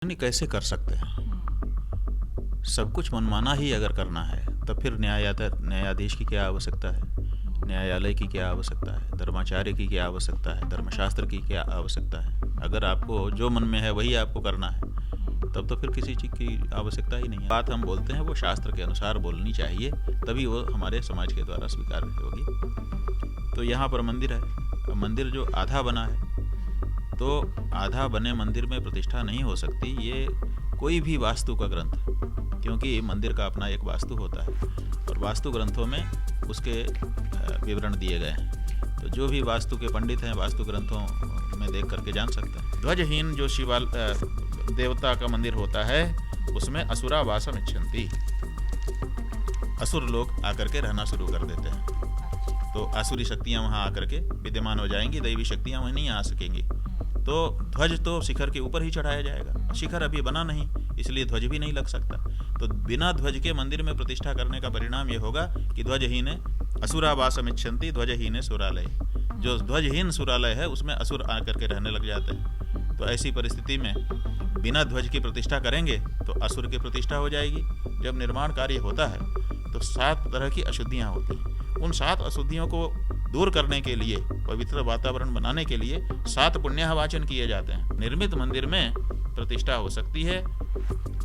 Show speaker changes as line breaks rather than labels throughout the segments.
नहीं, कैसे कर सकते हैं? सब कुछ मनमाना ही अगर करना है तब फिर न्यायाधीश की क्या आवश्यकता है, न्यायालय की क्या आवश्यकता है, धर्माचार्य की क्या आवश्यकता है, धर्मशास्त्र की क्या आवश्यकता है। अगर आपको जो मन में है वही आपको करना है तब तो फिर किसी चीज़ की आवश्यकता ही नहीं है। बात हम बोलते हैं वो शास्त्र के अनुसार बोलनी चाहिए, तभी वो हमारे समाज के द्वारा स्वीकार होगी। तो यहाँ पर मंदिर है, मंदिर जो आधा बना है, तो आधा बने मंदिर में प्रतिष्ठा नहीं हो सकती। ये कोई भी वास्तु का ग्रंथ, क्योंकि मंदिर का अपना एक वास्तु होता है और वास्तु ग्रंथों में उसके विवरण दिए गए हैं। तो जो भी वास्तु के पंडित हैं वास्तु ग्रंथों में देख करके जान सकते हैं। ध्वजहीन जो शिवाल देवता का मंदिर होता है उसमें असुरा वासम इच्छन्ति, असुर लोग आकर के रहना शुरू कर देते हैं। तो आसुरी शक्तियाँ वहाँ आकर के विद्यमान हो जाएंगी, दैवी शक्तियाँ वहीं नहीं आ सकेंगी। तो ध्वज तो शिखर के ऊपर ही चढ़ाया जाएगा, शिखर अभी बना नहीं इसलिए ध्वज भी नहीं लग सकता। तो बिना ध्वज के मंदिर में प्रतिष्ठा करने का परिणाम ये होगा कि ध्वजहीन असुरा वासम इच्छन्ति ध्वजहीन सुरालय, जो ध्वजहीन सुरालय है उसमें असुर आकर के रहने लग जाते हैं। तो ऐसी परिस्थिति में बिना ध्वज की प्रतिष्ठा करेंगे तो असुर की प्रतिष्ठा हो जाएगी। जब निर्माण कार्य होता है तो 7 तरह की अशुद्धियाँ होती हैं। उन 7 अशुद्धियों को दूर करने के लिए, पवित्र वातावरण बनाने के लिए 7 पुण्याहवाचन किए जाते हैं। निर्मित मंदिर में प्रतिष्ठा हो सकती है,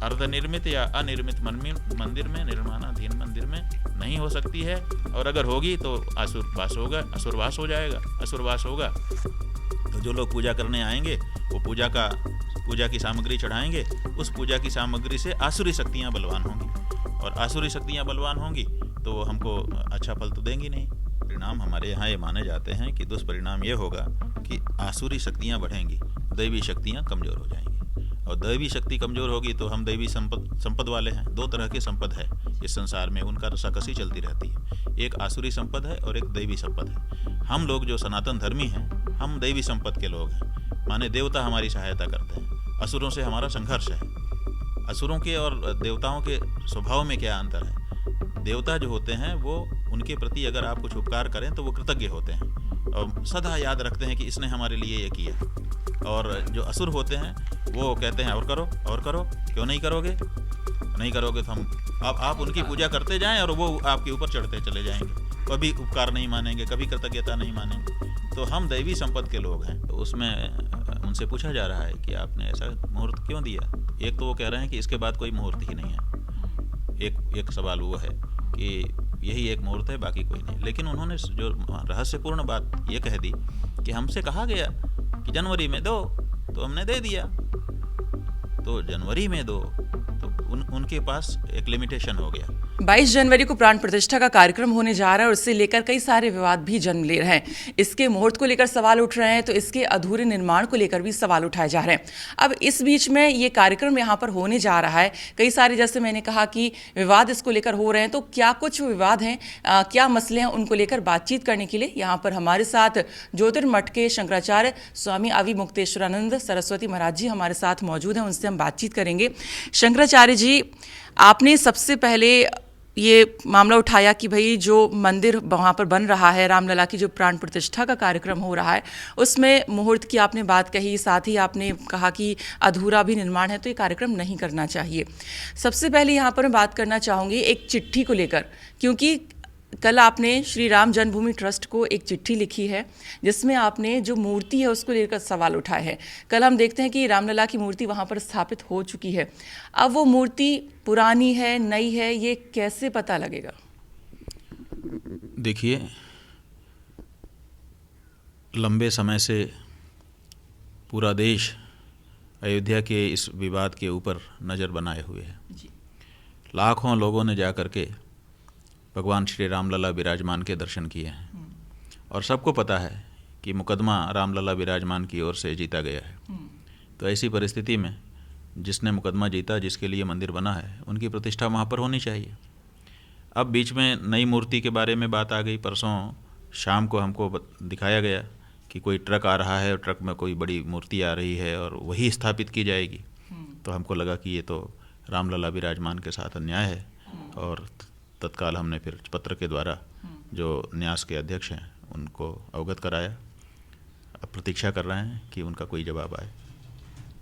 अर्धनिर्मित या अनिर्मित मंदिर में, निर्माणाधीन मंदिर में नहीं हो सकती है। और अगर होगी तो असुरवास हो जाएगा, असुरवास होगा। तो जो लोग पूजा करने आएंगे वो पूजा की सामग्री चढ़ाएंगे, उस पूजा की सामग्री से आसुरी शक्तियाँ बलवान होंगी, और आसुरी शक्तियाँ बलवान होंगी तो वो हमको अच्छा फल तो देंगी नहीं। परिणाम हमारे यहाँ ये माने जाते हैं कि दुष्परिणाम ये होगा कि आसुरी शक्तियाँ बढ़ेंगी, दैवी शक्तियाँ कमज़ोर हो जाएंगी। और दैवी शक्ति कमज़ोर होगी तो हम दैवी संपद वाले हैं। 2 तरह के संपद है इस संसार में, उनका रसाकसी चलती रहती है। एक आसुरी संपद है और एक दैवी संपद है। हम लोग जो सनातन धर्मी हैं हम दैवी संपद के लोग हैं, माने देवता हमारी सहायता करते हैं। असुरों से हमारा संघर्ष है। असुरों के और देवताओं के स्वभाव में क्या अंतर है? देवता जो होते हैं वो उनके प्रति अगर आप कुछ उपकार करें तो वो कृतज्ञ होते हैं और सदा याद रखते हैं कि इसने हमारे लिए ये किया। और जो असुर होते हैं वो कहते हैं और करो, क्यों नहीं करोगे? नहीं करोगे तो हम आप उनकी पूजा करते जाएं और वो आपके ऊपर चढ़ते चले जाएंगे। कभी उपकार नहीं मानेंगे, कभी कृतज्ञता नहीं मानेंगे। तो हम दैवी संपद के लोग हैं। तो उसमें उनसे पूछा जा रहा है कि आपने ऐसा मुहूर्त क्यों दिया? एक तो वो कह रहे हैं कि इसके बाद कोई मुहूर्त ही नहीं है। एक सवाल वो है कि यही एक मुहूर्त है, बाकी कोई नहीं। लेकिन उन्होंने जो रहस्यपूर्ण बात ये कह दी कि हमसे कहा गया कि जनवरी में दो, तो हमने दे दिया। तो जनवरी में दो तो उनके पास एक लिमिटेशन हो गया।
22 जनवरी को प्राण प्रतिष्ठा का कार्यक्रम होने जा रहा है और इससे लेकर कई सारे विवाद भी जन्म ले रहे हैं। इसके मुहूर्त को लेकर सवाल उठ रहे हैं तो इसके अधूरे निर्माण को लेकर भी सवाल उठाए जा रहे हैं। अब इस बीच में ये कार्यक्रम यहाँ पर होने जा रहा है, कई सारे जैसे मैंने कहा कि विवाद इसको लेकर हो रहे हैं। तो क्या कुछ विवाद हैं, क्या मसले हैं, उनको लेकर बातचीत करने के लिए यहाँ पर हमारे साथ ज्योतिर्मठ के शंकराचार्य स्वामी अविमुक्तेश्वरानंद सरस्वती महाराज जी हमारे साथ मौजूद हैं। उनसे हम बातचीत करेंगे। शंकराचार्य जी, आपने सबसे पहले ये मामला उठाया कि भाई जो मंदिर वहाँ पर बन रहा है, रामलला की जो प्राण प्रतिष्ठा का कार्यक्रम हो रहा है, उसमें मुहूर्त की आपने बात कही, साथ ही आपने कहा कि अधूरा भी निर्माण है तो ये कार्यक्रम नहीं करना चाहिए। सबसे पहले यहाँ पर मैं बात करना चाहूँगी एक चिट्ठी को लेकर, क्योंकि कल आपने श्री राम जन्मभूमि ट्रस्ट को एक चिट्ठी लिखी है जिसमें आपने जो मूर्ति है उसको लेकर सवाल उठाए हैं। कल हम देखते हैं कि रामलला की मूर्ति वहाँ पर स्थापित हो चुकी है। अब वो मूर्ति पुरानी है, नई है, ये कैसे पता लगेगा?
देखिए, लंबे समय से पूरा देश अयोध्या के इस विवाद के ऊपर नज़र बनाए हुए है। लाखों लोगों ने जा कर के भगवान श्री रामलला विराजमान के दर्शन किए हैं और सबको पता है कि मुकदमा रामलला विराजमान की ओर से जीता गया है। तो ऐसी परिस्थिति में जिसने मुकदमा जीता, जिसके लिए मंदिर बना है, उनकी प्रतिष्ठा वहाँ पर होनी चाहिए। अब बीच में नई मूर्ति के बारे में बात आ गई। परसों शाम को हमको दिखाया गया कि कोई ट्रक आ रहा है और ट्रक में कोई बड़ी मूर्ति आ रही है और वही स्थापित की जाएगी। तो हमको लगा कि ये तो रामलला विराजमान के साथ अन्याय है और तत्काल हमने फिर पत्र के द्वारा जो न्यास के अध्यक्ष हैं उनको अवगत कराया। अब प्रतीक्षा कर रहे हैं कि उनका कोई जवाब आए।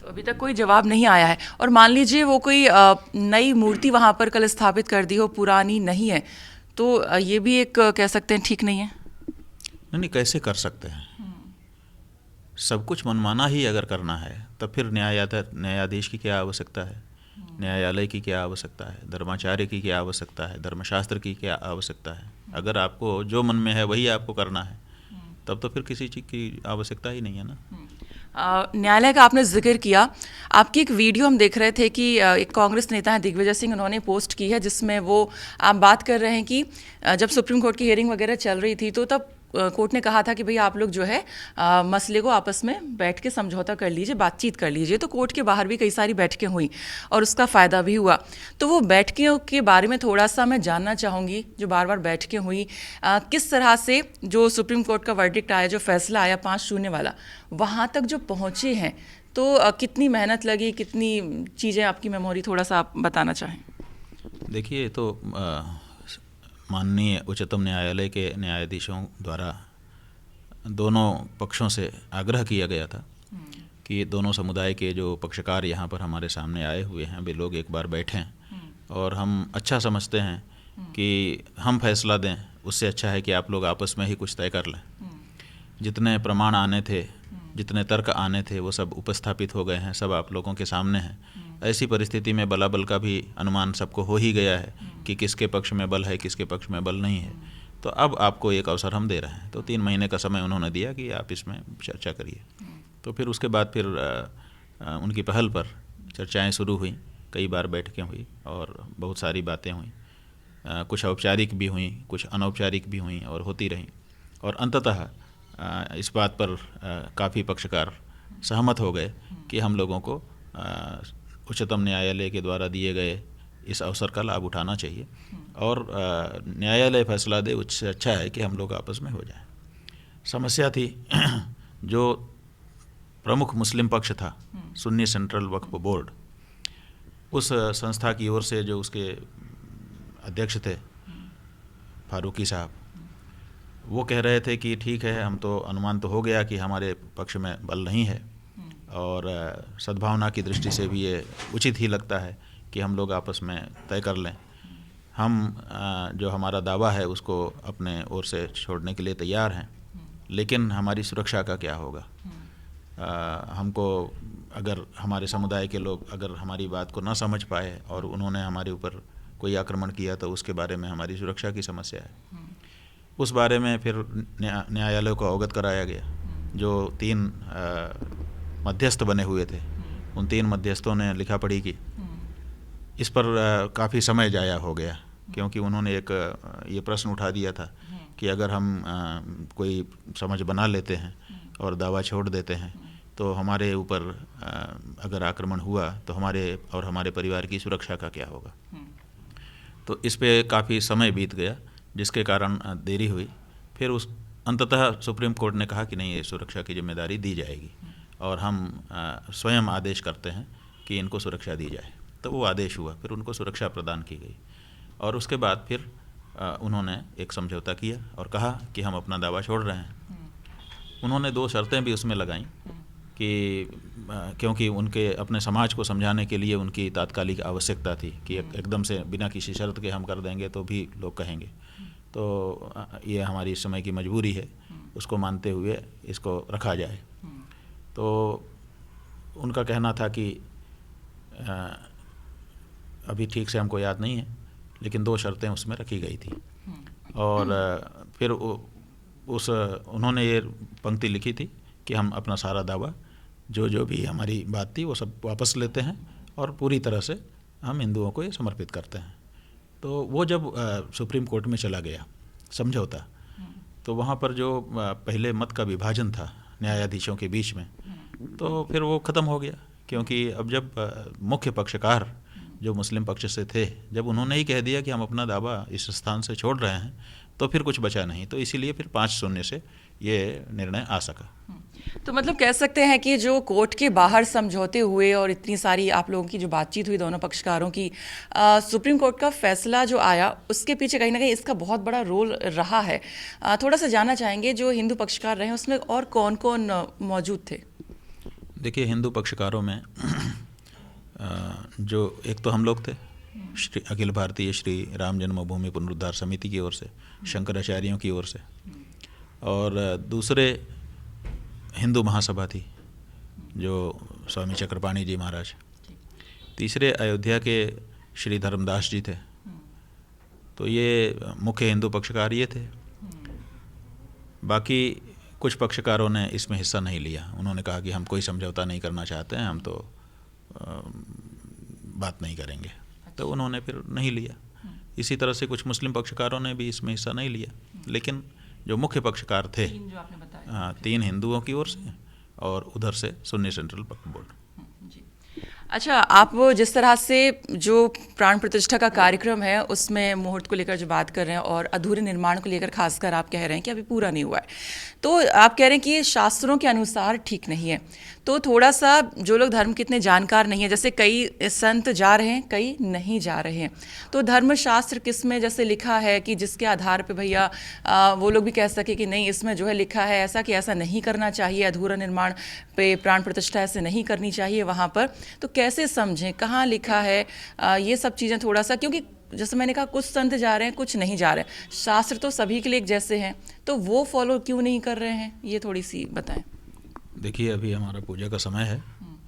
तो अभी तक कोई जवाब नहीं आया है। और मान लीजिए वो कोई नई मूर्ति वहाँ पर कल स्थापित कर दी हो, पुरानी नहीं है, तो ये भी एक कह सकते हैं ठीक नहीं है।
नहीं, कैसे कर सकते हैं? सब कुछ मनमाना ही अगर करना है तब फिर न्यायाधीश की क्या आवश्यकता है, न्यायालय की क्या आवश्यकता है, धर्माचार्य की क्या आवश्यकता है, धर्मशास्त्र की क्या आवश्यकता है? अगर आपको जो मन में है वही आपको करना है तब तो फिर किसी चीज़ की आवश्यकता ही नहीं है ना।
न्यायालय का आपने जिक्र किया, आपकी एक वीडियो हम देख रहे थे कि एक कांग्रेस नेता है दिग्विजय सिंह, उन्होंने पोस्ट की है जिसमें वो आप बात कर रहे हैं कि जब सुप्रीम कोर्ट की हियरिंग वगैरह चल रही थी तो तब कोर्ट ने कहा था कि भाई आप लोग जो है मसले को आपस में बैठ के समझौता कर लीजिए, बातचीत कर लीजिए। तो कोर्ट के बाहर भी कई सारी बैठकें हुई और उसका फ़ायदा भी हुआ। तो वो बैठकों के बारे में थोड़ा सा मैं जानना चाहूँगी, जो बार बार बैठकें हुई, किस तरह से जो सुप्रीम कोर्ट का वर्डिक्ट आया, जो फैसला आया 5-0 वाला, वहाँ तक जो पहुँचे हैं, तो कितनी मेहनत लगी, कितनी चीज़ें आपकी मेमोरी थोड़ा सा आप बताना चाहें।
देखिए, तो माननीय उच्चतम न्यायालय के न्यायाधीशों द्वारा दोनों पक्षों से आग्रह किया गया था कि दोनों समुदाय के जो पक्षकार यहाँ पर हमारे सामने आए हुए हैं वे लोग एक बार बैठें, और हम अच्छा समझते हैं कि हम फैसला दें, उससे अच्छा है कि आप लोग आपस में ही कुछ तय कर लें। जितने प्रमाण आने थे, जितने तर्क आने थे, वो सब उपस्थापित हो गए हैं, सब आप लोगों के सामने हैं। ऐसी परिस्थिति में बलाबल का भी अनुमान सबको हो ही गया है कि किसके पक्ष में बल है, किसके पक्ष में बल नहीं है। तो अब आपको एक अवसर हम दे रहे हैं। तो 3 महीने का समय उन्होंने दिया कि आप इसमें चर्चा करिए। तो फिर उसके बाद फिर उनकी पहल पर चर्चाएं शुरू हुई, कई बार बैठकें हुई और बहुत सारी बातें हुई। कुछ औपचारिक भी हुई, कुछ अनौपचारिक भी हुई और होती रहीं। और अंततः इस बात पर काफ़ी पक्षकार सहमत हो गए कि हम लोगों को उच्चतम न्यायालय के द्वारा दिए गए इस अवसर का लाभ उठाना चाहिए, और न्यायालय फैसला दे, उससे अच्छा है कि हम लोग आपस में हो जाएं। समस्या थी जो प्रमुख मुस्लिम पक्ष था, सुन्नी सेंट्रल वक्फ बोर्ड, उस संस्था की ओर से जो उसके अध्यक्ष थे फारूकी साहब, वो कह रहे थे कि ठीक है, हम तो अनुमान तो हो गया कि हमारे पक्ष में बल नहीं है, और सद्भावना की दृष्टि से भी ये उचित ही लगता है कि हम लोग आपस में तय कर लें। हम जो हमारा दावा है उसको अपने ओर से छोड़ने के लिए तैयार हैं, लेकिन हमारी सुरक्षा का क्या होगा? हमको अगर हमारे समुदाय के लोग अगर हमारी बात को न समझ पाए और उन्होंने हमारे ऊपर कोई आक्रमण किया तो उसके बारे में हमारी सुरक्षा की समस्या है। उस बारे में फिर न्यायालय को अवगत कराया गया। जो 3 मध्यस्थ बने हुए थे, उन 3 मध्यस्थों ने लिखा पढ़ी की। इस पर काफ़ी समय जाया हो गया, क्योंकि उन्होंने एक ये प्रश्न उठा दिया था कि अगर हम कोई समझ बना लेते हैं और दावा छोड़ देते हैं तो हमारे ऊपर अगर आक्रमण हुआ तो हमारे और हमारे परिवार की सुरक्षा का क्या होगा। तो इस पे काफ़ी समय बीत गया, जिसके कारण देरी हुई। फिर उस अंततः सुप्रीम कोर्ट ने कहा कि नहीं, ये सुरक्षा की जिम्मेदारी दी जाएगी और हम स्वयं आदेश करते हैं कि इनको सुरक्षा दी जाए। तो वो आदेश हुआ, फिर उनको सुरक्षा प्रदान की गई, और उसके बाद फिर उन्होंने एक समझौता किया और कहा कि हम अपना दावा छोड़ रहे हैं। उन्होंने 2 शर्तें भी उसमें लगाईं कि क्योंकि उनके अपने समाज को समझाने के लिए उनकी तात्कालिक आवश्यकता थी कि एकदम से बिना किसी शर्त के हम कर देंगे तो भी लोग कहेंगे, तो ये हमारी इस समय की मजबूरी है, उसको मानते हुए इसको रखा जाए। तो उनका कहना था कि अभी ठीक से हमको याद नहीं है, लेकिन 2 शर्तें उसमें रखी गई थी। और फिर उन्होंने ये पंक्ति लिखी थी कि हम अपना सारा दावा, जो भी हमारी बात थी, वो सब वापस लेते हैं और पूरी तरह से हम हिंदुओं को ये समर्पित करते हैं। तो वो जब सुप्रीम कोर्ट में चला गया समझौता, तो वहाँ पर जो पहले मत का विभाजन था न्यायाधीशों के बीच में, तो फिर वो ख़त्म हो गया, क्योंकि अब जब मुख्य पक्षकार जो मुस्लिम पक्ष से थे, जब उन्होंने ही कह दिया कि हम अपना दावा इस स्थान से छोड़ रहे हैं, तो फिर कुछ बचा नहीं। तो इसीलिए फिर 5-0 से ये निर्णय आ सका।
तो मतलब कह सकते हैं कि जो कोर्ट के बाहर समझौते हुए और इतनी सारी आप लोगों की जो बातचीत हुई दोनों पक्षकारों की, सुप्रीम कोर्ट का फैसला जो आया उसके पीछे कहीं ना कहीं इसका बहुत बड़ा रोल रहा है। थोड़ा सा जानना चाहेंगे जो हिंदू पक्षकार रहे हैं उसमें और कौन कौन मौजूद थे?
देखिए, हिंदू पक्षकारों में जो एक तो हम लोग थे, श्री अखिल भारतीय श्री राम जन्मभूमि पुनरुद्धार समिति की ओर से, शंकराचार्यों की ओर से, और दूसरे हिंदू महासभा थी जो स्वामी चक्रपाणी जी महाराज, तीसरे अयोध्या के श्री धर्मदास जी थे। तो ये मुख्य हिंदू पक्षकार ये थे। बाकी कुछ पक्षकारों ने इसमें हिस्सा नहीं लिया। उन्होंने कहा कि हम कोई समझौता नहीं करना चाहते हैं, हम तो बात नहीं करेंगे। तो उन्होंने फिर नहीं लिया। इसी तरह से कुछ मुस्लिम पक्षकारों ने भी इसमें हिस्सा नहीं लिया। लेकिन जो मुख्य पक्षकार थे,
जो आपने बताया,
हाँ, 3 हिंदुओं की ओर से और उधर से सुन्नी सेंट्रल वक्फ बोर्ड।
अच्छा, आप जिस तरह से जो प्राण प्रतिष्ठा का कार्यक्रम है उसमें मुहूर्त को लेकर जो बात कर रहे हैं और अधूरे निर्माण को लेकर खासकर आप कह रहे हैं कि अभी पूरा नहीं हुआ है, तो आप कह रहे हैं कि ये शास्त्रों के अनुसार ठीक नहीं है। तो थोड़ा सा जो लोग धर्म के इतने जानकार नहीं है, जैसे कई संत जा रहे हैं, कई नहीं जा रहे हैं, तो धर्मशास्त्र किस में जैसे लिखा है कि जिसके आधार पे भैया वो लोग भी कह सके कि नहीं, इसमें जो है लिखा है ऐसा कि ऐसा नहीं करना चाहिए, अधूरा निर्माण पे प्राण प्रतिष्ठा ऐसे नहीं करनी चाहिए वहाँ पर, तो कैसे समझें, कहाँ लिखा है ये सब चीज़ें थोड़ा सा, क्योंकि जैसे मैंने कहा कुछ संत जा रहे हैं, कुछ नहीं जा रहे हैं। शास्त्र तो सभी के लिए एक जैसे हैं, तो वो फॉलो क्यों नहीं कर रहे हैं, ये थोड़ी सी बताएं।
देखिए, अभी हमारा पूजा का समय है,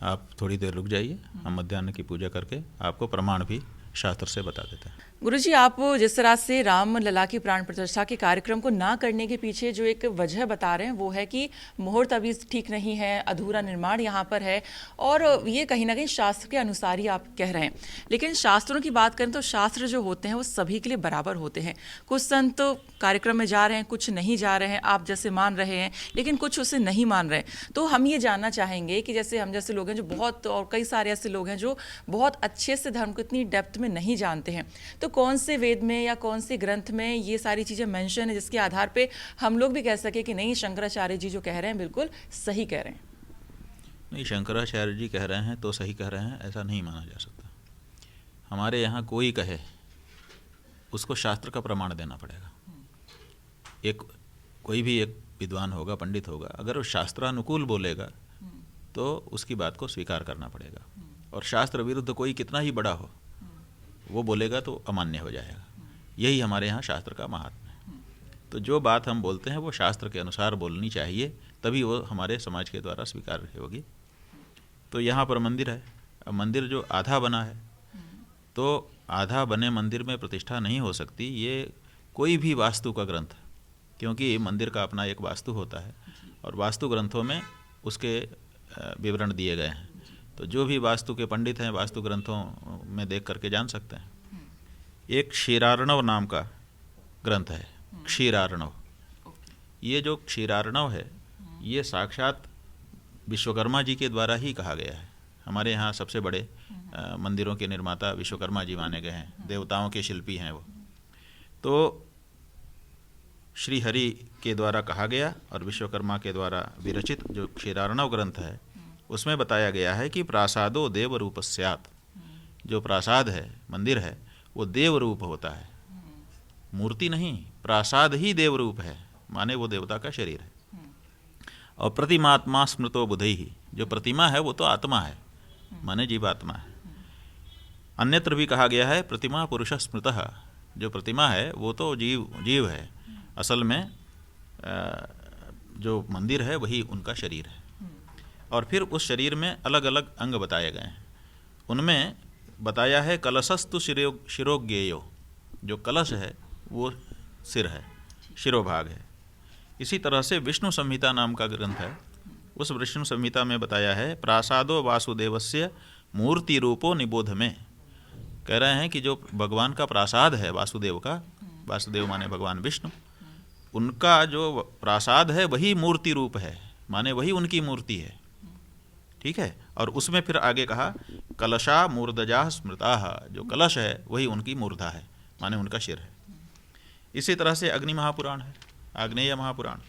आप थोड़ी देर रुक जाइए, हम मध्याह्न की पूजा करके आपको प्रमाण भी शास्त्र से बता देते हैं।
गुरुजी, आप जिस तरह से राम लला की प्राण प्रतिष्ठा के कार्यक्रम को ना करने के पीछे जो एक वजह बता रहे हैं वो है कि मुहूर्त अभी ठीक नहीं है, अधूरा निर्माण यहाँ पर है, और ये कहीं ना कहीं शास्त्र के अनुसार ही आप कह रहे हैं। लेकिन शास्त्रों की बात करें तो शास्त्र जो होते हैं वो सभी के लिए बराबर होते हैं। कुछ संत कार्यक्रम में जा रहे हैं, कुछ नहीं जा रहे हैं, आप जैसे मान रहे हैं, लेकिन कुछ उसे नहीं मान रहे। तो हम ये जानना चाहेंगे कि जैसे हम जैसे लोग हैं जो बहुत, और कई सारे ऐसे लोग हैं जो बहुत अच्छे से धर्म को इतनी डेप्थ में नहीं जानते हैं, तो कौन से वेद में या कौन से ग्रंथ में ये सारी चीज़ें मेंशन है जिसके आधार पे हम लोग भी कह सके कि नहीं, शंकराचार्य जी जो कह रहे हैं बिल्कुल सही कह रहे हैं?
नहीं, शंकराचार्य जी कह रहे हैं तो सही कह रहे हैं, ऐसा नहीं माना जा सकता। हमारे यहाँ कोई कहे उसको शास्त्र का प्रमाण देना पड़ेगा। कोई भी एक विद्वान होगा, पंडित होगा, अगर वो शास्त्रानुकूल बोलेगा तो उसकी बात को स्वीकार करना पड़ेगा। और शास्त्र विरुद्ध कोई कितना ही बड़ा हो, वो बोलेगा तो अमान्य हो जाएगा। यही हमारे यहाँ शास्त्र का महात्म्य है। तो जो बात हम बोलते हैं वो शास्त्र के अनुसार बोलनी चाहिए, तभी वो हमारे समाज के द्वारा स्वीकार होगी। तो यहाँ पर मंदिर है, अब मंदिर जो आधा बना है, तो आधा बने मंदिर में प्रतिष्ठा नहीं हो सकती। ये कोई भी वास्तु का ग्रंथ, क्योंकि मंदिर का अपना एक वास्तु होता है और वास्तु ग्रंथों में उसके विवरण दिए गए हैं। तो जो भी वास्तु के पंडित हैं, वास्तु ग्रंथों में देख करके जान सकते हैं। एक क्षीरार्णव नाम का ग्रंथ है, क्षीरार्णव। ये जो क्षीरार्णव है, ये साक्षात विश्वकर्मा जी के द्वारा ही कहा गया है। हमारे यहाँ सबसे बड़े मंदिरों के निर्माता विश्वकर्मा जी माने गए हैं, देवताओं के शिल्पी हैं वो। तो श्री हरि के द्वारा कहा गया और विश्वकर्मा के द्वारा विरचित जो क्षीरार्णव ग्रंथ है, उसमें बताया गया है कि प्रासादो देव रूप स्यात्। जो प्रासाद है, मंदिर है, वो देव रूप होता है, मूर्ति नहीं। प्रासाद ही देव रूप है, माने वो देवता का शरीर है। और प्रतिमात्मा स्मृतो बुधैहि, जो प्रतिमा है वो तो आत्मा है, माने जीवात्मा है। अन्यत्र भी कहा गया है प्रतिमा पुरुष स्मृतः, जो प्रतिमा है वो तो जीव है, असल में जो मंदिर है वही उनका शरीर है। और फिर उस शरीर में अलग अलग अंग बताए गए हैं। उनमें बताया है कलशस्तु शिरोज्ञेयो, जो कलश है वो सिर है, शिरोभाग है। इसी तरह से विष्णु संहिता नाम का ग्रंथ है, उस विष्णु संहिता में बताया है प्रासादो वासुदेवस्य मूर्ति रूपो निबोध में। कह रहे हैं कि जो भगवान का प्रासाद है, वासुदेव का, वासुदेव माने भगवान विष्णु, उनका जो प्रासाद है वही मूर्ति रूप है, माने वही उनकी मूर्ति है। ठीक है। और उसमें फिर आगे कहा कलशा मूर्धजा स्मृता, जो कलश है वही उनकी मूर्धा है, माने उनका सिर है। इसी तरह से अग्नि महापुराण है, आग्नेय महापुराण,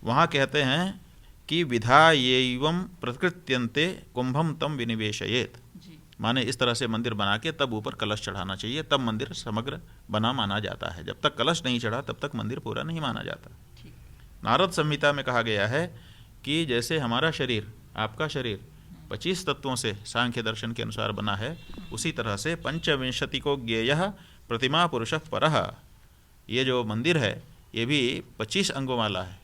वहाँ कहते हैं कि विधायैवं प्रकृत्यन्ते कुंभम तम विनिवेशयेत, माने इस तरह से मंदिर बना के तब ऊपर कलश चढ़ाना चाहिए, तब मंदिर समग्र बना माना जाता है। जब तक कलश नहीं चढ़ा तब तक मंदिर पूरा नहीं माना जाता। नारद संहिता में कहा गया है कि जैसे हमारा शरीर आपका शरीर 25 तत्वों से सांख्य दर्शन के अनुसार बना है, उसी तरह से पंचविंशति को ज्ञेयः प्रतिमा पुरुषः परः, ये जो मंदिर है ये भी 25 अंगों वाला है,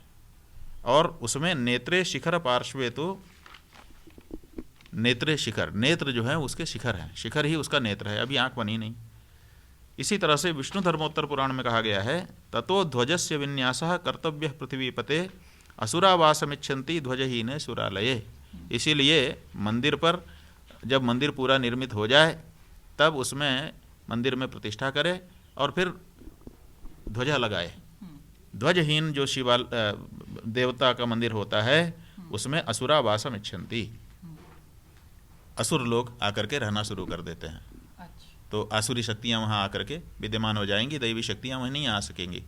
और उसमें नेत्रे शिखर पार्श्वे तो नेत्रे शिखर, नेत्र जो है उसके शिखर हैं, शिखर ही उसका नेत्र है, अभी आंख बनी नहीं। इसी तरह से विष्णु धर्मोत्तर पुराण में कहा गया है, ततो ध्वजस्य विन्यासः कर्तव्यः पृथ्वीपते असुरावासमिच्छन्ति ध्वजहीने सुरालये। इसीलिए मंदिर पर जब मंदिर पूरा निर्मित हो जाए तब उसमें मंदिर में प्रतिष्ठा करे और फिर ध्वजा लगाए। ध्वजहीन जो शिवाल देवता का मंदिर होता है उसमें असुरावासमिच्छन्ति, असुर लोग आकर के रहना शुरू कर देते हैं। तो आसुरी शक्तियाँ वहाँ आकर के विद्यमान हो जाएंगी, दैवी शक्तियाँ वहीं नहीं आ सकेंगी।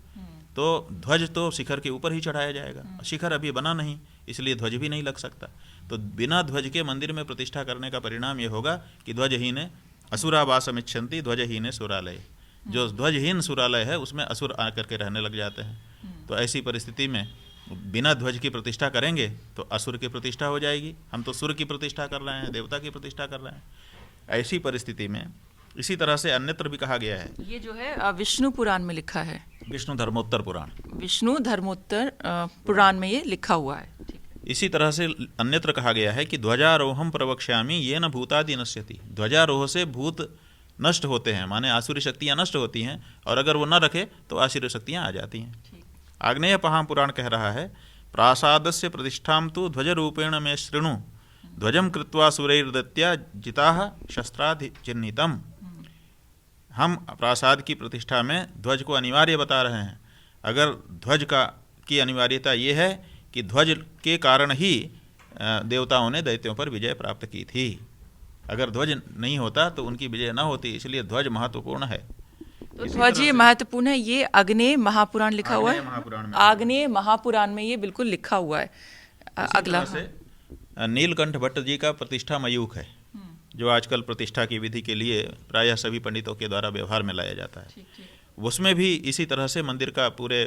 तो ध्वज तो शिखर के ऊपर ही चढ़ाया जाएगा, शिखर अभी बना नहीं इसलिए ध्वज भी नहीं लग सकता। तो बिना ध्वज के मंदिर में प्रतिष्ठा करने का परिणाम ये होगा कि ध्वजहीन असुरावासमिच्छन्ति ध्वजहीन सुरालय, जो ध्वजहीन सुरालय है उसमें असुर आकर के रहने लग जाते हैं। तो ऐसी परिस्थिति में बिना ध्वज की प्रतिष्ठा करेंगे तो असुर की प्रतिष्ठा हो जाएगी, हम तो सुर की प्रतिष्ठा कर रहे हैं, देवता की प्रतिष्ठा कर रहे हैं। ऐसी परिस्थिति में इसी तरह से अन्यत्र भी कहा गया है,
ये जो है विष्णु पुराण में लिखा है,
विष्णु धर्मोत्तर पुराण,
विष्णु धर्मोत्तर पुराण में ये लिखा हुआ है।
इसी तरह से अन्यत्र कहा गया है कि ध्वजारोहम प्रवक्ष्यामि येन भूतादि नश्यति, ध्वजारोह से भूत नष्ट होते हैं, माने आसुरी शक्तियाँ नष्ट होती हैं, और अगर वो न रखे तो आसुरी शक्तियाँ आ जाती हैं। आग्नेय महापुराण कह रहा है, प्रासादस्य प्रतिष्ठां तु ध्वजरूपेण में शृणु ध्वजम कृत्वा सुरैर्दत्या जिताः शस्त्राधिचिह्नितम्। हम प्रासाद की प्रतिष्ठा में ध्वज को अनिवार्य बता रहे हैं। अगर ध्वज की अनिवार्यता ये है कि ध्वज के कारण ही देवताओं ने दैत्यों पर विजय प्राप्त की थी, अगर ध्वज नहीं होता तो उनकी विजय न होती, इसलिए ध्वज महत्वपूर्ण है।
तो ध्वज ये महत्वपूर्ण है, ये आग्नेय महापुराण लिखा हुआ है, आग्नेय महापुराण में ये बिल्कुल लिखा हुआ है। अगला से
नीलकंठ भट्ट जी का प्रतिष्ठा मयूख है, जो आजकल प्रतिष्ठा की विधि के लिए प्रायः सभी पंडितों के द्वारा व्यवहार में लाया जाता है। उसमें भी इसी तरह से मंदिर का पूरे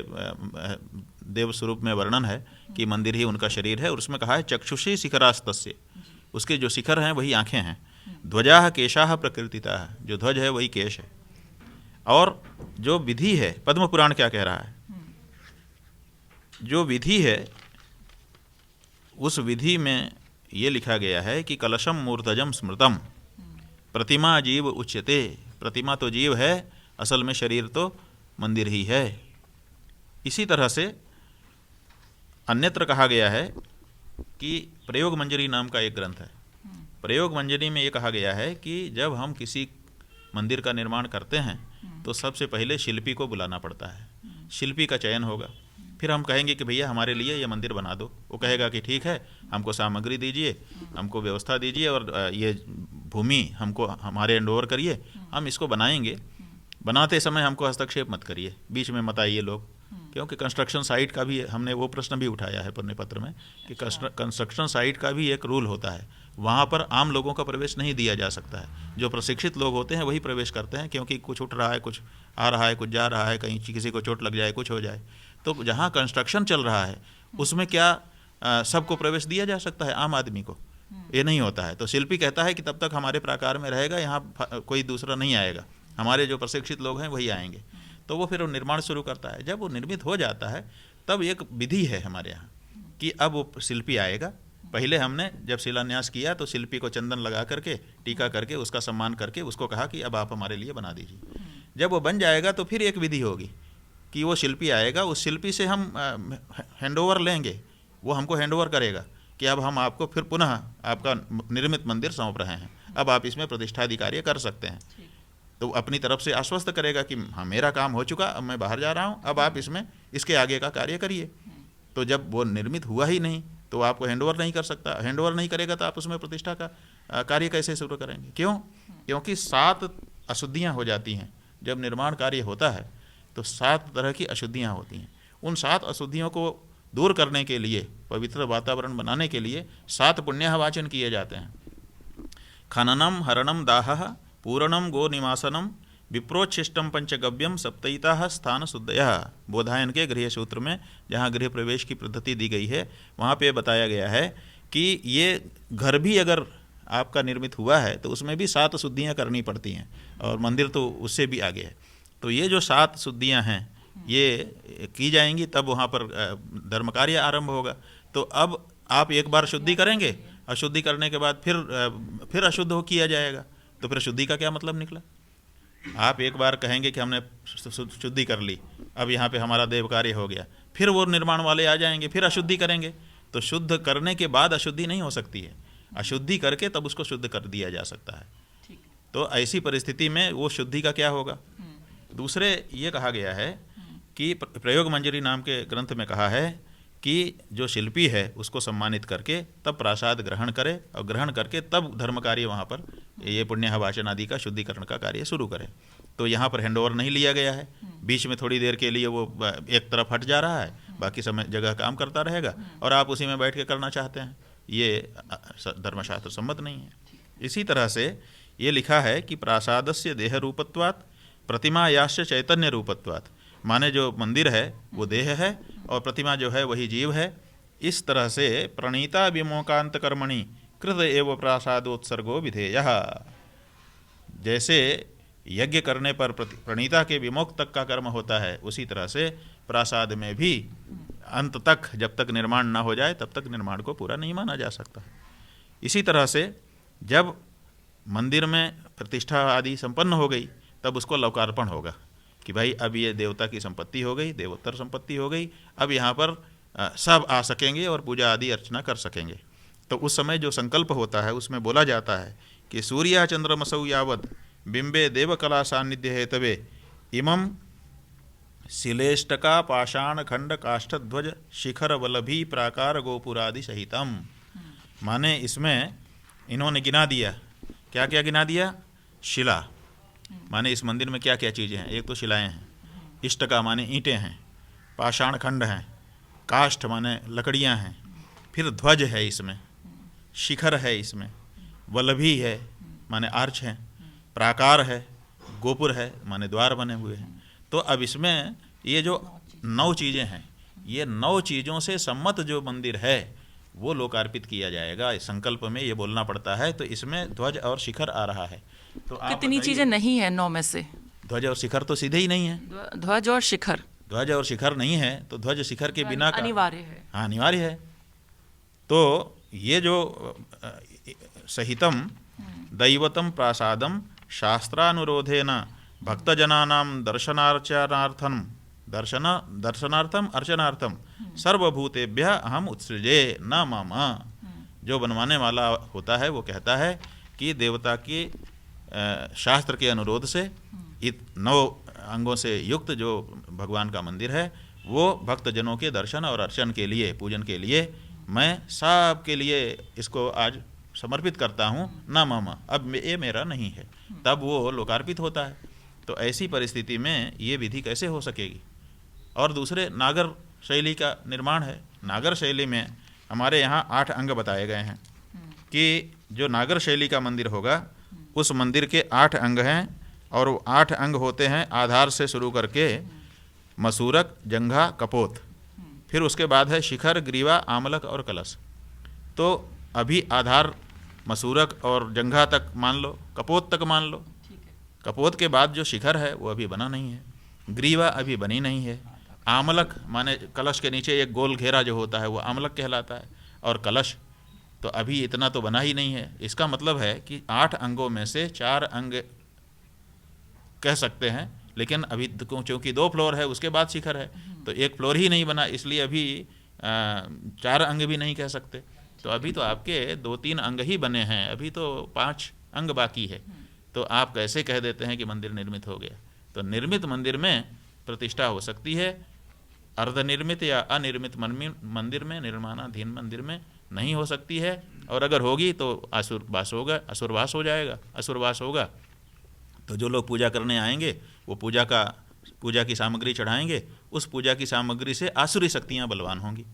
देव स्वरूप में वर्णन है कि मंदिर ही उनका शरीर है, और उसमें कहा है चक्षुषी शिखरास्तस्य, उसके जो शिखर हैं वही आँखें हैं। ध्वजाः केशाः प्रकृतिताः, जो ध्वज है वही केश है। और जो विधि है, पद्म पुराण क्या कह रहा है, जो विधि है उस विधि में ये लिखा गया है कि कलशम मूर्धजम स्मृतम प्रतिमा जीव उच्यते, प्रतिमा तो जीव है, असल में शरीर तो मंदिर ही है। इसी तरह से अन्यत्र कहा गया है कि प्रयोग मंजरी नाम का एक ग्रंथ है, प्रयोग मंजरी में ये कहा गया है कि जब हम किसी मंदिर का निर्माण करते हैं तो सबसे पहले शिल्पी को बुलाना पड़ता है, शिल्पी का चयन होगा, फिर हम कहेंगे कि भैया हमारे लिए ये मंदिर बना दो, वो कहेगा कि ठीक है, हमको सामग्री दीजिए, हमको व्यवस्था दीजिए, और ये भूमि हमको हमारे हैंडओवर करिए, हम इसको बनाएंगे। बनाते समय हमको हस्तक्षेप मत करिए, बीच में मत आइए लोग, क्योंकि कंस्ट्रक्शन साइट का भी हमने वो प्रश्न भी उठाया है पुण्य पत्र में कि कंस्ट्रक्शन साइट का भी एक रूल होता है, वहाँ पर आम लोगों का प्रवेश नहीं दिया जा सकता है। जो प्रशिक्षित लोग होते हैं वही प्रवेश करते हैं, क्योंकि कुछ उठ रहा है, कुछ आ रहा है, कुछ जा रहा है, कहीं किसी को चोट लग जाए, कुछ हो जाए। तो जहाँ कंस्ट्रक्शन चल रहा है उसमें क्या सबको प्रवेश दिया जा सकता है? आम आदमी को ये नहीं होता है। तो शिल्पी कहता है कि तब तक हमारे प्राकार में रहेगा, यहाँ कोई दूसरा नहीं आएगा, हमारे जो प्रशिक्षित लोग हैं वही आएंगे। तो वो फिर वो निर्माण शुरू करता है। जब वो निर्मित हो जाता है तब एक विधि है हमारे यहाँ कि अब वो शिल्पी आएगा। पहले हमने जब शिलान्यास किया तो शिल्पी को चंदन लगा करके, टीका करके, उसका सम्मान करके उसको कहा कि अब आप हमारे लिए बना दीजिए। जब वो बन जाएगा तो फिर एक विधि होगी कि वो शिल्पी आएगा, उस शिल्पी से हम हैंडओवर लेंगे, वो हमको हैंडओवर करेगा कि अब हम आपको फिर पुनः आपका निर्मित मंदिर सौंप रहे हैं, अब आप इसमें प्रतिष्ठादि कार्य कर सकते हैं। तो अपनी तरफ से आश्वस्त करेगा कि हाँ मेरा काम हो चुका, अब मैं बाहर जा रहा हूँ, अब आप इसमें इसके आगे का कार्य करिए। तो जब वो निर्मित हुआ ही नहीं तो आपको हैंडओवर नहीं कर सकता, हैंडओवर नहीं करेगा तो आप उसमें प्रतिष्ठा का कार्य कैसे शुरू करेंगे? क्यों? क्योंकि 7 अशुद्धियाँ हो जाती हैं जब निर्माण कार्य होता है, तो 7 तरह की अशुद्धियाँ होती हैं। उन 7 अशुद्धियों को दूर करने के लिए, पवित्र वातावरण बनाने के लिए 7 पुण्यः वाचन किए जाते हैं। खननम हरणम दाहः पूरणम गो निवासनम विप्रोच्छिष्टम पंचगव्यम सप्तयिता स्थान शुद्धयः। बोधायन के गृह सूत्र में जहाँ गृह प्रवेश की पद्धति दी गई है वहाँ पे बताया गया है कि ये घर भी अगर आपका निर्मित हुआ है तो उसमें भी 7 शुद्धियाँ करनी पड़ती हैं, और मंदिर तो उससे भी आगे है। तो ये जो 7 शुद्धियाँ हैं ये की जाएंगी, तब वहाँ पर धर्म कार्य आरंभ होगा। तो अब आप एक बार शुद्धि करेंगे, अशुद्धि करने के बाद फिर अशुद्ध हो किया जाएगा, तो फिर शुद्धि का क्या मतलब निकला? आप एक बार कहेंगे कि हमने शुद्धि कर ली, अब यहाँ पे हमारा देव कार्य हो गया, फिर वो निर्माण वाले आ जाएंगे, फिर अशुद्धि करेंगे, तो शुद्ध करने के बाद अशुद्धि नहीं हो सकती है, अशुद्धि करके तब उसको शुद्ध कर दिया जा सकता है। तो ऐसी परिस्थिति में वो शुद्धि का क्या होगा? दूसरे ये कहा गया है कि प्रयोग मंजरी नाम के ग्रंथ में कहा है कि जो शिल्पी है उसको सम्मानित करके तब प्रसाद ग्रहण करे, और ग्रहण करके तब धर्म कार्य वहाँ पर ये पुण्य वाचन आदि का शुद्धिकरण का कार्य शुरू करें। तो यहाँ पर हैंडओवर नहीं लिया गया है, बीच में थोड़ी देर के लिए वो एक तरफ हट जा रहा है, बाकी समय जगह काम करता रहेगा और आप उसी में बैठ के करना चाहते हैं, ये धर्मशास्त्र सम्मत नहीं है। इसी तरह से ये लिखा है कि प्रासादस्य देह रूपत्वात् प्रतिमा यास्य चैतन्य रूपत्वात्, माने जो मंदिर है वो देह है और प्रतिमा जो है वही जीव है। इस तरह से प्रणीता विमोकांत कर्मणि कृत एव प्रासादोत्सर्गो विधेयः, जैसे यज्ञ करने पर प्रणीता के विमोक तक का कर्म होता है, उसी तरह से प्रासाद में भी अंत तक, जब तक निर्माण ना हो जाए तब तक निर्माण को पूरा नहीं माना जा सकता। इसी तरह से जब मंदिर में प्रतिष्ठा आदि संपन्न हो गई तब उसको लोकार्पण होगा कि भाई अब ये देवता की संपत्ति हो गई, देवोत्तर संपत्ति हो गई, अब यहाँ पर सब आ सकेंगे और पूजा आदि अर्चना कर सकेंगे। तो उस समय जो संकल्प होता है उसमें बोला जाता है कि सूर्या चंद्रमसौ यावद बिंबे देवकला सान्निध्य हेतवे इमं शिलेष्टका पाषाण खंड काष्ठध्वज शिखर वल्लभी प्राकार गोपुरादि सहितम, माने इसमें इन्होंने गिना दिया, क्या क्या गिना दिया? शिला माने इस मंदिर में क्या क्या चीज़ें हैं, एक तो शिलाएं हैं, इष्टका माने ईंटें हैं, पाषाण खंड हैं, काष्ठ माने लकड़ियां हैं, फिर ध्वज है इसमें, शिखर है इसमें, वल्लभी है माने आर्च है, प्राकार है, गोपुर है माने द्वार बने हुए हैं। तो अब इसमें ये जो 9 चीज़ें हैं, ये 9 चीज़ों से सम्मत जो मंदिर है वो लोकार्पित किया जाएगा। इस संकल्प में ये बोलना पड़ता है, तो इसमें ध्वज और शिखर आ रहा है। तो
कितनी चीजें नहीं है 9 में से?
ध्वज और शिखर तो सीधे ही नहीं है,
ध्वज और शिखर,
ध्वज और शिखर नहीं है तो ध्वज शिखर के बिना का
अनिवार्य है।
हाँ अनिवार्य है। तो ये जो सहितम दैवतम प्रासादम शास्त्रानुरोधेन भक्तजनानां दर्शनार्थम अर्चनार्थम सर्वभूतेभ्यः अहम उत्सृजे न मम, जो बनवाने वाला होता है वो कहता है कि देवता की शास्त्र के अनुरोध से 9 अंगों से युक्त जो भगवान का मंदिर है वो भक्तजनों के दर्शन और अर्चन के लिए, पूजन के लिए मैं सब के लिए इसको आज समर्पित करता हूँ, ना मम, अब ये मेरा नहीं है, तब वो लोकार्पित होता है। तो ऐसी परिस्थिति में ये विधि कैसे हो सकेगी? और दूसरे नागर शैली का निर्माण है। नागर शैली में हमारे यहाँ 8 अंग बताए गए हैं कि जो नागर शैली का मंदिर होगा उस मंदिर के 8 अंग हैं, और वो 8 अंग होते हैं आधार से शुरू करके मसूरक, जंघा, कपोत, फिर उसके बाद है शिखर, ग्रीवा, आमलक और कलश। तो अभी आधार मसूरक और जंघा तक मान लो, कपोत तक मान लो, कपोत के बाद जो शिखर है वो अभी बना नहीं है, ग्रीवा अभी बनी नहीं है, आमलक माने कलश के नीचे एक गोल घेरा जो होता है वो आमलक कहलाता है, और कलश तो अभी इतना तो बना ही नहीं है। इसका मतलब है कि 8 अंगों में से 4 अंग कह सकते हैं, लेकिन अभी चूँकि 2 फ्लोर है उसके बाद शिखर है तो 1 फ्लोर ही नहीं बना, इसलिए अभी 4 अंग भी नहीं कह सकते। तो अभी तो आपके 2-3 अंग ही बने हैं, अभी तो 5 अंग बाकी है। तो आप कैसे कह देते हैं कि मंदिर निर्मित हो गया? तो निर्मित मंदिर में प्रतिष्ठा हो सकती है, अर्धनिर्मित या अनिर्मित मंदिर में, निर्माणाधीन मंदिर में नहीं हो सकती है। और अगर होगी तो असुरवास हो जाएगा। असुरवास होगा तो जो लोग पूजा करने आएंगे वो पूजा की सामग्री चढ़ाएंगे, उस पूजा की सामग्री से आसुरी शक्तियाँ बलवान होंगी,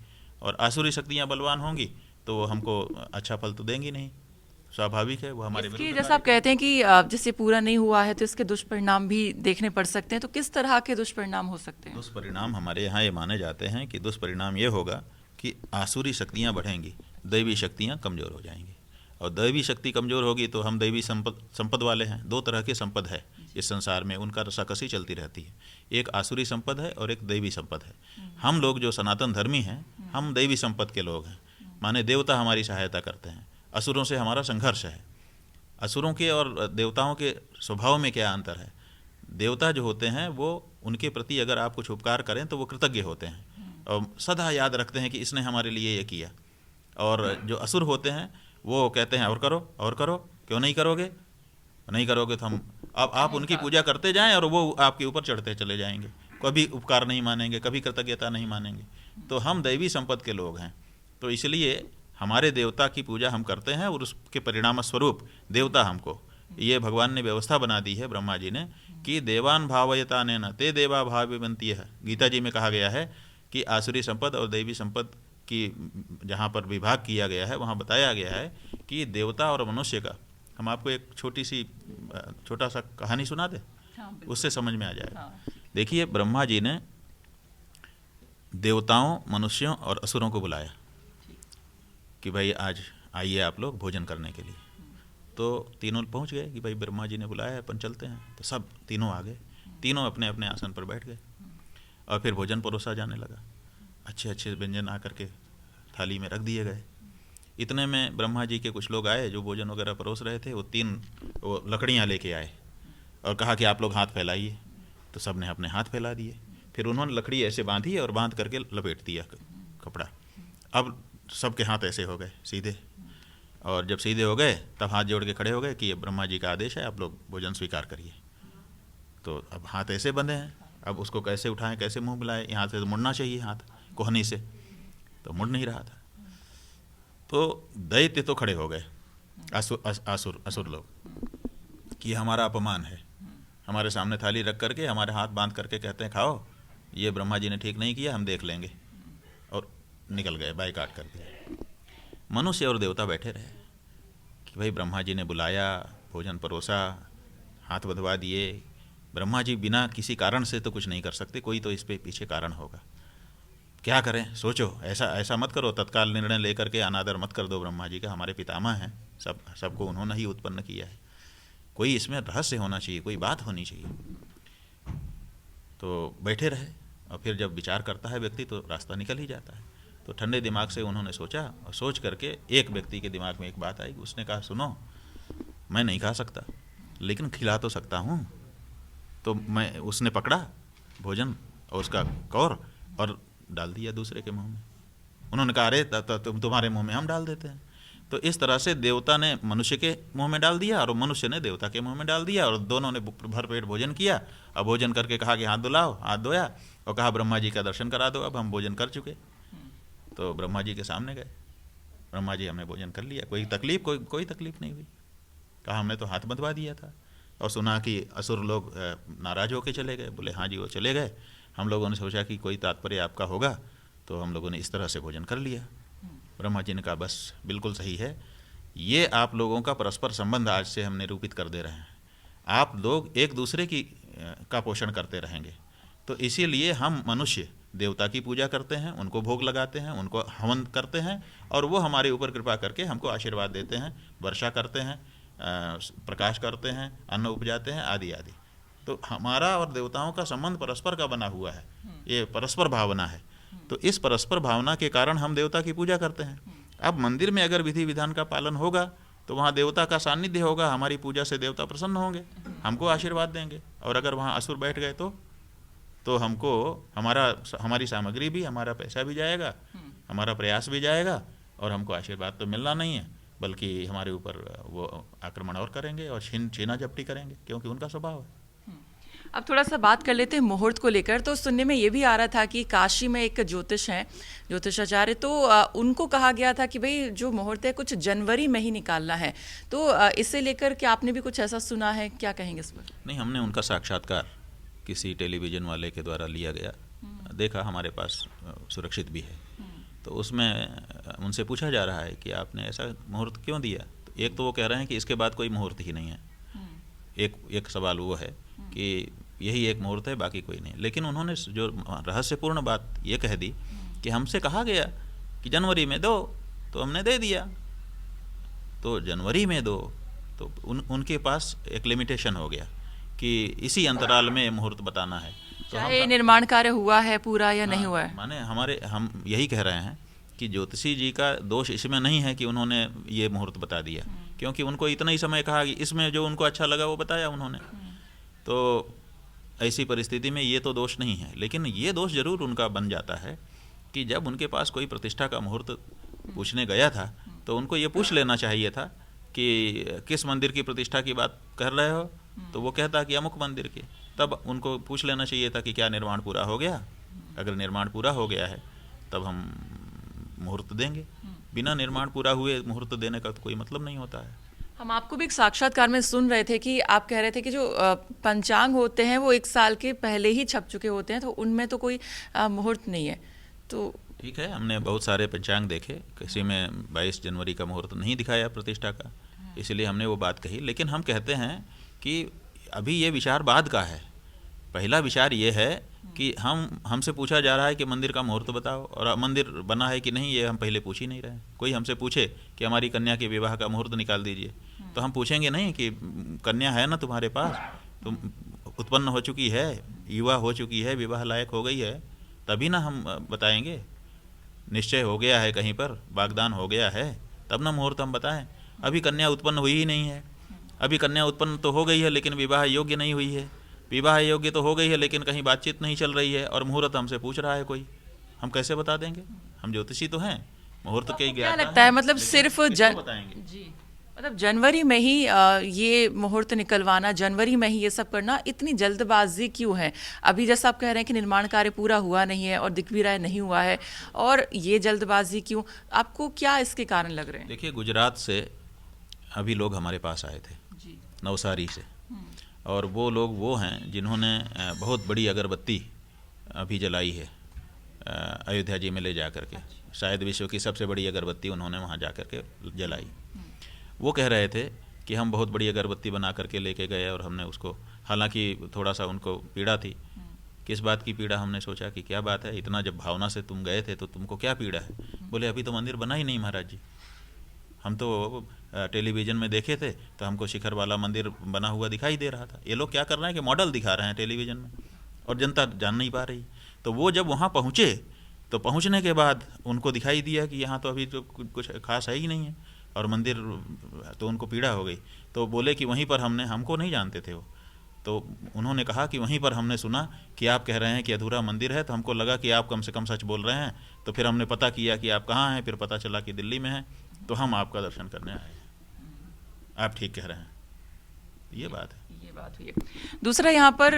और आसुरी शक्तियाँ बलवान होंगी तो वो हमको अच्छा फल तो देंगी नहीं, स्वाभाविक है वो हमारे विरुद्ध।
जैसा आप कहते हैं कि जैसे पूरा नहीं हुआ है तो इसके दुष्परिणाम भी देखने पड़ सकते हैं, तो किस तरह के दुष्परिणाम हो सकते हैं?
दुष्परिणाम हमारे यहाँ ये माने जाते हैं कि दुष्परिणाम ये होगा कि आसुरी शक्तियाँ बढ़ेंगी, दैवी शक्तियाँ कमज़ोर हो जाएंगी। और दैवी शक्ति कमज़ोर होगी तो हम दैवी संपद वाले हैं। दो तरह के संपद है इस संसार में, उनका रसाकसी चलती रहती है। एक आसुरी संपद है और एक दैवी संपद है। हम लोग जो सनातन धर्मी हैं, हम दैवी संपद के लोग हैं, माने देवता हमारी सहायता करते हैं। असुरों से हमारा संघर्ष है। असुरों के और देवताओं के स्वभाव में क्या अंतर है? देवता जो होते हैं वो उनके प्रति अगर आप कुछ उपकार करें तो वो कृतज्ञ होते हैं और सदा याद रखते हैं कि इसने हमारे लिए ये किया। और जो असुर होते हैं वो कहते हैं और करो, क्यों नहीं करोगे, नहीं करोगे तो हम अब आप उनकी पूजा करते जाएं और वो आपके ऊपर चढ़ते चले जाएंगे, कभी उपकार नहीं मानेंगे, कभी कृतज्ञता नहीं मानेंगे। तो हम दैवी संपद के लोग हैं, तो इसलिए हमारे देवता की पूजा हम करते हैं और उसके परिणाम स्वरूप देवता हमको, ये भगवान ने व्यवस्था बना दी है ब्रह्मा जी ने कि देवान भावयता ने न ते देवा भावयन्ति है। गीता जी में कहा गया है कि आसुरी संपद और दैवी संपद की जहाँ पर विभाग किया गया है वहाँ बताया गया है कि देवता और मनुष्य का, हम आपको एक छोटा सा कहानी सुना दें, उससे समझ में आ जाएगा। देखिए, ब्रह्मा जी ने देवताओं, मनुष्यों और असुरों को बुलाया कि भाई आज आइए आप लोग भोजन करने के लिए। तो तीनों पहुंच गए कि भाई ब्रह्मा जी ने बुलाया है, अपन चलते हैं। तो सब तीनों आ गए, तीनों अपने अपने आसन पर बैठ गए और फिर भोजन परोसा जाने लगा। अच्छे अच्छे व्यंजन आकर के थाली में रख दिए गए। इतने में ब्रह्मा जी के कुछ लोग आए जो भोजन वगैरह परोस रहे थे। वो लकड़ियाँ लेके आए और कहा कि आप लोग हाथ फैलाइए। तो सब ने अपने हाथ फैला दिए। फिर उन्होंने लकड़ी ऐसे बांधी और बांध करके लपेट दिया कपड़ा। अब सबके हाथ ऐसे हो गए सीधे, और जब सीधे हो गए तब हाथ जोड़ के खड़े हो गए कि ये ब्रह्मा जी का आदेश है, आप लोग भोजन स्वीकार करिए। तो अब हाथ ऐसे बंधे हैं, अब उसको कैसे उठाएं, कैसे मुंह मिलाएं? यहाँ से तो मुड़ना चाहिए हाथ कोहनी से, तो मुड़ नहीं रहा था। तो दैत्य तो खड़े हो गए, असुर लोग, कि हमारा अपमान है। हमारे सामने थाली रख करके हमारे हाथ बांध करके कहते हैं खाओ, ये ब्रह्मा जी ने ठीक नहीं किया, हम देख लेंगे, और निकल गए, बाइकाट कर दिया। मनुष्य और देवता बैठे रहे कि भाई ब्रह्मा जी ने बुलाया, भोजन परोसा, हाथ बंधवा दिए। ब्रह्मा जी बिना किसी कारण से तो कुछ नहीं कर सकते, कोई तो इस पे पीछे कारण होगा। क्या करें, सोचो, ऐसा मत करो, तत्काल निर्णय लेकर के अनादर मत कर दो ब्रह्मा जी का। हमारे पितामह हैं, सबको उन्होंने ही उत्पन्न किया है, कोई इसमें रहस्य होना चाहिए, कोई बात होनी चाहिए। तो बैठे रहे, और फिर जब विचार करता है व्यक्ति तो रास्ता निकल ही जाता है। तो ठंडे दिमाग से उन्होंने सोचा, और सोच करके एक व्यक्ति के दिमाग में एक बात आई। उसने कहा, सुनो, मैं नहीं खा सकता लेकिन खिला तो सकता हूँ। तो उसने पकड़ा भोजन और उसका कौर और डाल दिया दूसरे के मुंह में। उन्होंने कहा, अरे तुम्हारे मुंह में हम डाल देते हैं। तो इस तरह से देवता ने मनुष्य के मुंह में डाल दिया और मनुष्य ने देवता के मुंह में डाल दिया, और दोनों ने भरपेट भोजन किया। अब भोजन करके कहा कि हाथ धुलाओ, हाथ धोया और कहा ब्रह्मा जी का दर्शन करा दो, अब हम भोजन कर चुके। तो ब्रह्मा जी के सामने गए, ब्रह्मा जी हमने भोजन कर लिया, कोई तकलीफ कोई तकलीफ नहीं हुई। कहा हमने तो हाथ बंधवा दिया था। और सुना कि असुर लोग नाराज होकर चले गए। बोले हाँ जी, वो चले गए। हम लोगों ने सोचा कि कोई तात्पर्य आपका होगा, तो हम लोगों ने इस तरह से भोजन कर लिया। ब्रह्मा जी ने कहा, बस बिल्कुल सही है, ये आप लोगों का परस्पर संबंध आज से हम निरूपित कर दे रहे हैं। आप लोग एक दूसरे का पोषण करते रहेंगे। तो इसीलिए हम मनुष्य देवता की पूजा करते हैं, उनको भोग लगाते हैं, उनको हवन करते हैं, और वो हमारे ऊपर कृपा करके हमको आशीर्वाद देते हैं, वर्षा करते हैं, प्रकाश करते हैं, अन्न उपजाते हैं, आदि आदि। तो हमारा और देवताओं का संबंध परस्पर का बना हुआ है, ये परस्पर भावना है। तो इस परस्पर भावना के कारण हम देवता की पूजा करते हैं। अब मंदिर में अगर विधि विधान का पालन होगा तो वहाँ देवता का सानिध्य होगा, हमारी पूजा से देवता प्रसन्न होंगे, हमको आशीर्वाद देंगे। और अगर वहाँ असुर बैठ गए तो हमको हमारी सामग्री भी, हमारा पैसा भी जाएगा, हमारा प्रयास भी जाएगा, और हमको आशीर्वाद तो मिलना नहीं है, बल्कि हमारे ऊपर वो आक्रमण और करेंगे और छीना झपटी करेंगे, क्योंकि उनका स्वभाव है।
अब थोड़ा सा बात कर लेते हैं मुहूर्त को लेकर। तो सुनने में ये भी आ रहा था कि काशी में एक ज्योतिष हैं, ज्योतिषाचार्य, तो उनको कहा गया था कि भाई जो मुहूर्त है कुछ जनवरी में ही निकालना है। तो इसे लेकर क्या आपने भी कुछ ऐसा सुना है, क्या कहेंगे इस पर?
नहीं, हमने उनका साक्षात्कार किसी टेलीविज़न वाले के द्वारा लिया गया, देखा, हमारे पास सुरक्षित भी है। तो उसमें उनसे पूछा जा रहा है कि आपने ऐसा मुहूर्त क्यों दिया। तो एक तो वो कह रहे हैं कि इसके बाद कोई मुहूर्त ही नहीं है। एक सवाल वो है कि यही एक मुहूर्त है, बाकी कोई नहीं। लेकिन उन्होंने जो रहस्यपूर्ण बात ये कह दी कि हमसे कहा गया कि जनवरी में दो, तो हमने दे दिया। तो जनवरी में दो तो उनके पास एक लिमिटेशन हो गया कि इसी अंतराल में मुहूर्त बताना है। तो
चाहे निर्माण कार्य हुआ है पूरा या नहीं हुआ है,
माने हम यही कह रहे हैं कि ज्योतिषी जी का दोष इसमें नहीं है कि उन्होंने ये मुहूर्त बता दिया, क्योंकि उनको इतना ही समय कहा कि इसमें जो उनको अच्छा लगा वो बताया उन्होंने। तो ऐसी परिस्थिति में ये तो दोष नहीं है, लेकिन ये दोष जरूर उनका बन जाता है कि जब उनके पास कोई प्रतिष्ठा का मुहूर्त पूछने गया था तो उनको ये पूछ लेना चाहिए था कि किस मंदिर की प्रतिष्ठा की बात कर रहे हो, तो वो कहता कि अमुक मंदिर की। तब उनको पूछ लेना चाहिए था कि क्या निर्माण पूरा हो गया। अगर निर्माण पूरा हो गया है तब हम मुहूर्त देंगे। बिना निर्माण पूरा हुए मुहूर्त देने का तो कोई मतलब नहीं होता है।
हम आपको भी एक साक्षात्कार में सुन रहे थे कि आप कह रहे थे कि जो पंचांग होते हैं वो 1 साल के पहले ही छप चुके होते हैं, तो उनमें तो कोई मुहूर्त नहीं है। तो
ठीक है, हमने बहुत सारे पंचांग देखे, किसी में 22 जनवरी का मुहूर्त नहीं दिखाया प्रतिष्ठा का, इसलिए हमने वो बात कही। लेकिन हम कहते हैं कि अभी ये विचार बाद का है। पहला विचार ये है कि हमसे पूछा जा रहा है कि मंदिर का मुहूर्त बताओ, और मंदिर बना है कि नहीं ये हम पहले पूछ ही नहीं रहे। कोई हमसे पूछे कि हमारी कन्या के विवाह का मुहूर्त निकाल दीजिए, तो हम पूछेंगे नहीं कि कन्या है ना तुम्हारे पास, तुम उत्पन्न हो चुकी है, युवा हो चुकी है, विवाह लायक हो गई है, तभी ना हम बताएंगे। निश्चय हो गया है कहीं पर, वागदान हो गया है, तब ना मुहूर्त हम बताएं। अभी कन्या उत्पन्न हुई ही नहीं है। अभी कन्या उत्पन्न तो हो गई है लेकिन विवाह योग्य नहीं हुई है। विवाह योग्य तो हो गई है लेकिन कहीं बातचीत नहीं चल रही है, और मुहूर्त हमसे पूछ रहा है कोई, हम कैसे बता देंगे? हम ज्योतिषी तो हैं, मुहूर्त के
क्या लगता है, मतलब सिर्फ
बताएंगे
जी, मतलब जनवरी में ही ये मुहूर्त निकलवाना, जनवरी में ही ये सब करना, इतनी जल्दबाजी क्यों है? अभी जैसा आप कह रहे हैं कि निर्माण कार्य पूरा हुआ नहीं है और दिख भी रहा है नहीं हुआ है, और ये जल्दबाजी क्यों? आपको क्या इसके कारण लग रहे हैं?
देखिए, गुजरात से अभी लोग हमारे पास आए थे
जी।
नवसारी से, और वो लोग वो हैं जिन्होंने बहुत बड़ी अगरबत्ती अभी जलाई है अयोध्या जी में ले जा कर के। शायद विश्व की सबसे बड़ी अगरबत्ती उन्होंने वहाँ जा कर के जलाई। वो कह रहे थे कि हम बहुत बड़ी अगरबत्ती बना करके लेके गए और हमने उसको, हालांकि थोड़ा सा उनको पीड़ा थी। किस बात की पीड़ा? हमने सोचा कि क्या बात है, इतना जब भावना से तुम गए थे तो तुमको क्या पीड़ा है? बोले अभी तो मंदिर बना ही नहीं महाराज जी, हम तो टेलीविज़न में देखे थे तो हमको शिखर वाला मंदिर बना हुआ दिखाई दे रहा था। ये लोग क्या कर रहे हैं कि मॉडल दिखा रहे हैं टेलीविज़न में, और जनता जान नहीं पा रही। तो वो जब वहाँ पहुँचे तो पहुँचने के बाद उनको दिखाई दिया कि यहाँ तो अभी तो कुछ खास है ही नहीं है, और मंदिर, तो उनको पीड़ा हो गई। तो बोले कि वहीं पर हमको नहीं जानते थे वो, तो उन्होंने कहा कि वहीं पर हमने सुना कि आप कह रहे हैं कि अधूरा मंदिर है, तो हमको लगा कि आप कम से कम सच बोल रहे हैं। तो फिर हमने पता किया कि आप कहाँ हैं, फिर पता चला कि दिल्ली में हैं, तो हम आपका दर्शन करने आए हैं। आप ठीक कह रहे हैं, ये बात है।
ये बात हुई है। दूसरा, यहाँ पर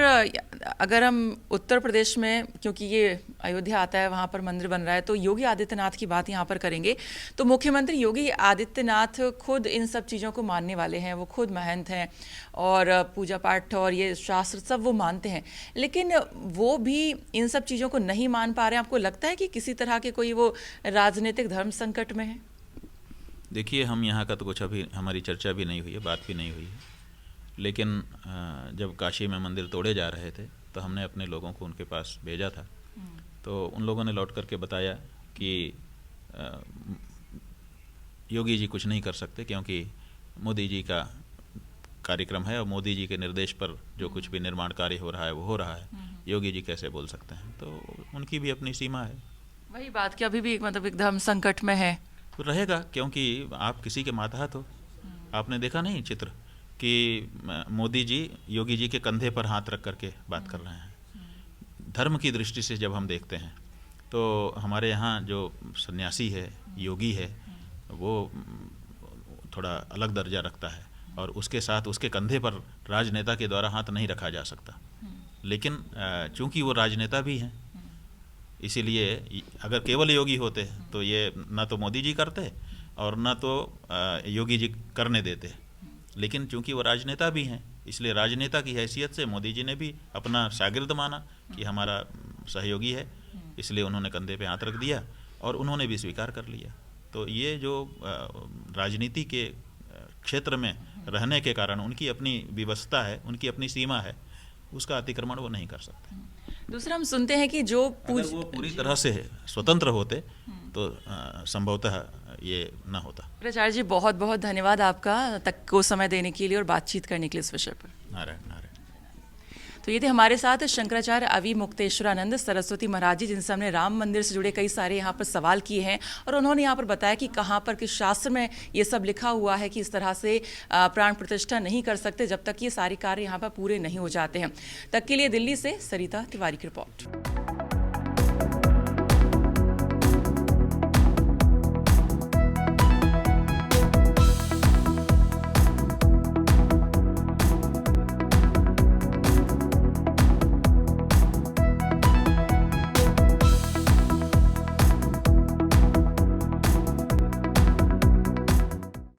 अगर हम उत्तर प्रदेश में, क्योंकि ये अयोध्या आता है, वहाँ पर मंदिर बन रहा है, तो योगी आदित्यनाथ की बात यहाँ पर करेंगे। तो मुख्यमंत्री योगी आदित्यनाथ खुद इन सब चीज़ों को मानने वाले हैं, वो खुद महंत हैं और पूजा पाठ और ये शास्त्र सब वो मानते हैं, लेकिन वो भी इन सब चीज़ों को नहीं मान पा रहे हैं। आपको लगता है कि किसी तरह के कोई वो राजनीतिक धर्म संकट में है?
देखिए, हम यहाँ का तो कुछ अभी हमारी चर्चा भी नहीं हुई है, बात भी नहीं हुई है, लेकिन जब काशी में मंदिर तोड़े जा रहे थे तो हमने अपने लोगों को उनके पास भेजा था। तो उन लोगों ने लौट करके बताया कि योगी जी कुछ नहीं कर सकते, क्योंकि मोदी जी का कार्यक्रम है और मोदी जी के निर्देश पर जो कुछ भी निर्माण कार्य हो रहा है वो हो रहा है, योगी जी कैसे बोल सकते हैं? तो उनकी भी अपनी सीमा है।
वही बात कि अभी भी मतलब एक धर्म संकट में है,
तो रहेगा, क्योंकि आप किसी के मातहत हो। आपने देखा नहीं चित्र कि मोदी जी योगी जी के कंधे पर हाथ रख करके बात कर रहे हैं। धर्म की दृष्टि से जब हम देखते हैं तो हमारे यहाँ जो सन्यासी है, योगी है, वो थोड़ा अलग दर्जा रखता है, और उसके साथ उसके कंधे पर राजनेता के द्वारा हाथ नहीं रखा जा सकता। लेकिन चूंकि वो राजनेता भी हैं, इसीलिए अगर केवल योगी होते तो ये ना तो मोदी जी करते और ना तो योगी जी करने देते, लेकिन चूंकि वो राजनेता भी हैं, इसलिए राजनेता की हैसियत से मोदी जी ने भी अपना शागिर्द माना कि हमारा सहयोगी है, इसलिए उन्होंने कंधे पे हाथ रख दिया और उन्होंने भी स्वीकार कर लिया। तो ये जो राजनीति के क्षेत्र में रहने के कारण उनकी अपनी विवशता है, उनकी अपनी सीमा है, उसका अतिक्रमण वो नहीं कर सकते।
दूसरा, हम सुनते हैं कि जो
अगर वो पूरी तरह से स्वतंत्र होते तो संभवतः ये न होता।
शंकराचार्य जी, बहुत बहुत धन्यवाद आपका तक को समय देने के लिए और बातचीत करने के लिए इस विषय पर।
नारायण नारायण।
तो ये थे हमारे साथ शंकराचार्य अवि मुक्तेश्वरानंद सरस्वती महाराज जी, जिनसे हमने राम मंदिर से जुड़े कई सारे यहाँ पर सवाल किए हैं और उन्होंने यहाँ पर बताया कि कहाँ पर किस शास्त्र में ये सब लिखा हुआ है कि इस तरह से प्राण प्रतिष्ठा नहीं कर सकते जब तक ये सारे कार्य यहाँ पर पूरे नहीं हो जाते हैं। तक के लिए दिल्ली से सरिता तिवारी की रिपोर्ट।